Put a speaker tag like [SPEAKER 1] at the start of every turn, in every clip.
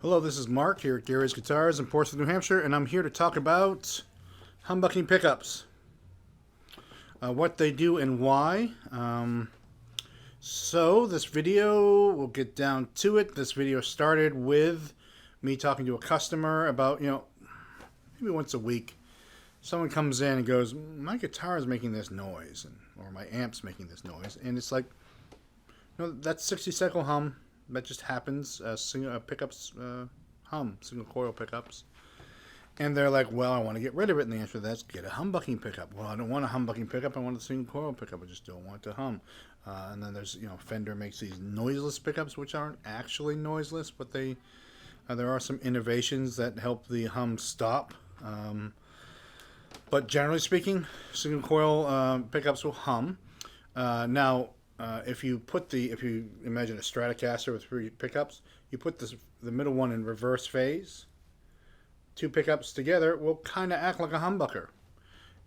[SPEAKER 1] Hello, this is Mark here at Gary's Guitars in Portsmouth, New Hampshire, and I'm here to talk about humbucking pickups, what they do and why. So this video, we'll get down to it. This video started with me talking to a customer about, maybe once a week, someone comes in and goes, my guitar is making this noise, or my amp's making this noise, and it's like, that's 60-cycle hum. That just happens. Pickups hum, single coil pickups. And they're like, well, I want to get rid of it. And the answer to that's get a humbucking pickup. Well, I don't want a humbucking pickup. I want a single coil pickup. I just don't want to hum. And then there's, Fender makes these noiseless pickups, which aren't actually noiseless, but they there are some innovations that help the hum stop. But generally speaking, single coil pickups will hum. Now, if you imagine a Stratocaster with 3 pickups, you put the middle one in reverse phase. 2 pickups together will kind of act like a humbucker.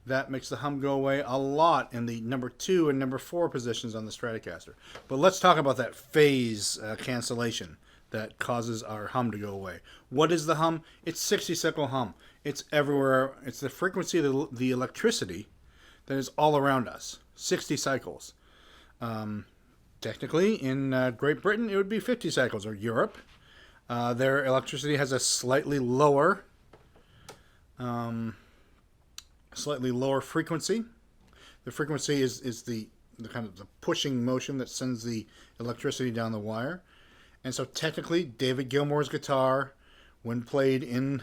[SPEAKER 1] That makes the hum go away a lot in the number 2 and number 4 positions on the Stratocaster. But let's talk about that phase cancellation that causes our hum to go away. What is the hum? It's 60-cycle hum. It's everywhere. It's the frequency of the electricity that is all around us. 60 cycles. Technically, in Great Britain, it would be 50 cycles, or Europe. Their electricity has a slightly lower frequency. The frequency is the kind of the pushing motion that sends the electricity down the wire. And so technically, David Gilmour's guitar, when played in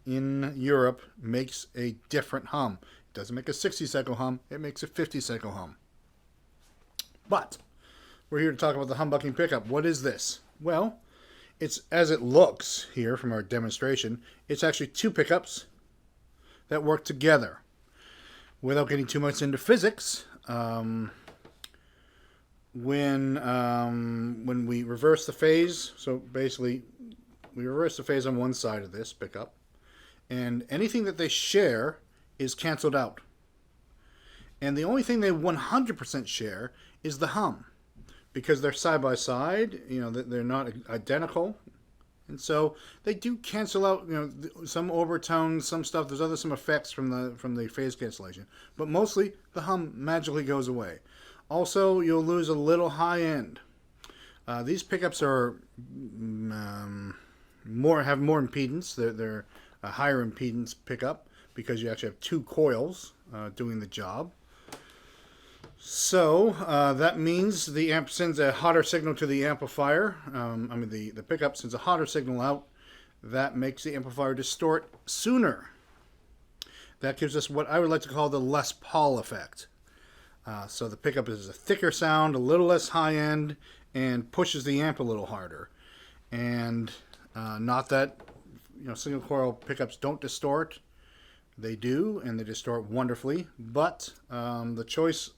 [SPEAKER 1] Europe, makes a different hum. It doesn't make a 60-cycle hum. It makes a 50-cycle hum. But we're here to talk about the humbucking pickup. What is this? Well, it's as it looks here from our demonstration. It's actually 2 pickups that work together. Without getting too much into physics, when we reverse the phase, so basically we reverse the phase on one side of this pickup, and anything that they share is canceled out. And the only thing they 100% share is the hum, because they're side by side. They're not identical, and so they do cancel out. Some overtones, some stuff. There's some effects from the phase cancellation, but mostly the hum magically goes away. Also, you'll lose a little high end. These pickups are have more impedance. They're a higher impedance pickup because you actually have 2 coils doing the job. So that means the amp sends a hotter signal to the amplifier. The pickup sends a hotter signal out. That makes the amplifier distort sooner. That gives us what I would like to call the Les Paul effect. So the pickup is a thicker sound, a little less high end, and pushes the amp a little harder. And not that single coil pickups don't distort. They do, and they distort wonderfully. But the choice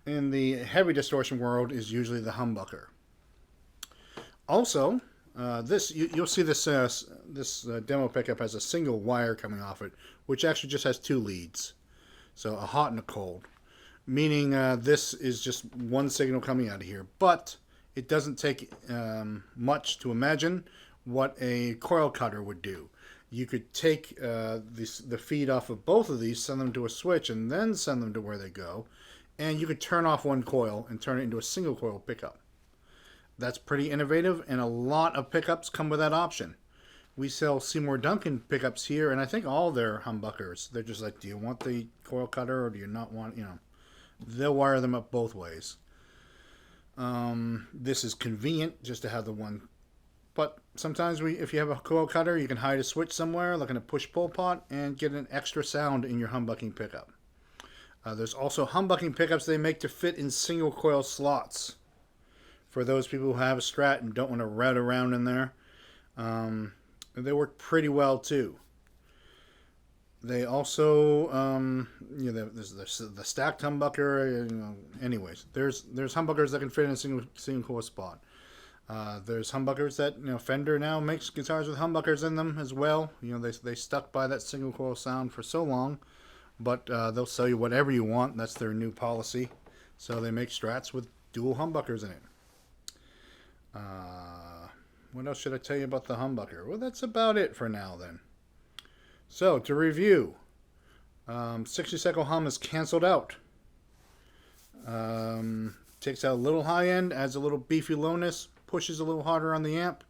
[SPEAKER 1] in the heavy distortion world is usually the humbucker. Also, you'll see this demo pickup has a single wire coming off it, which actually just has 2 leads, so a hot and a cold, meaning this is just one signal coming out of here. But it doesn't take much to imagine what a coil cutter would do. You could take the feed off of both of these, send them to a switch, and then send them to where they go. And you could turn off one coil and turn it into a single coil pickup. That's pretty innovative, and a lot of pickups come with that option. We sell Seymour Duncan pickups here, and I think all their humbuckers, they're just like, do you want the coil cutter or do you not want, they'll wire them up both ways. This is convenient just to have the one. But sometimes if you have a coil cutter, you can hide a switch somewhere, like in a push-pull pot, and get an extra sound in your humbucking pickup. There's also humbucking pickups they make to fit in single coil slots. For those people who have a Strat and don't want to route around in there, they work pretty well too. They also, there's the stacked humbucker. Anyways, there's humbuckers that can fit in a single coil spot. There's humbuckers that Fender now makes guitars with humbuckers in them as well. They stuck by that single coil sound for so long. But they'll sell you whatever you want. That's their new policy. So they make Strats with dual humbuckers in it. What else should I tell you about the humbucker? Well, that's about it for now then. So, to review, 60-cycle hum is canceled out. Takes out a little high end, adds a little beefy lowness, pushes a little harder on the amp.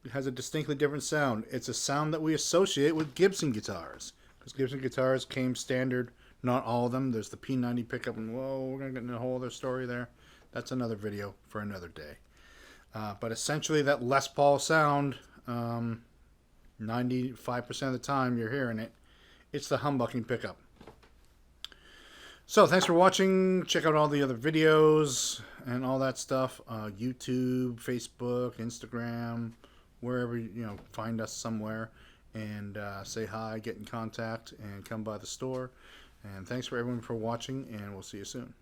[SPEAKER 1] It has a distinctly different sound. It's a sound that we associate with Gibson guitars, because Gibson guitars came standard. Not all of them. There's the P90 pickup, and whoa, we're going to get into a whole other story there. That's another video for another day. But essentially that Les Paul sound, 95% of the time you're hearing it, it's the humbucking pickup. So thanks for watching. Check out all the other videos and all that stuff. YouTube, Facebook, Instagram, wherever, find us somewhere. And say hi, get in contact, and come by the store. And thanks for everyone for watching, and we'll see you soon.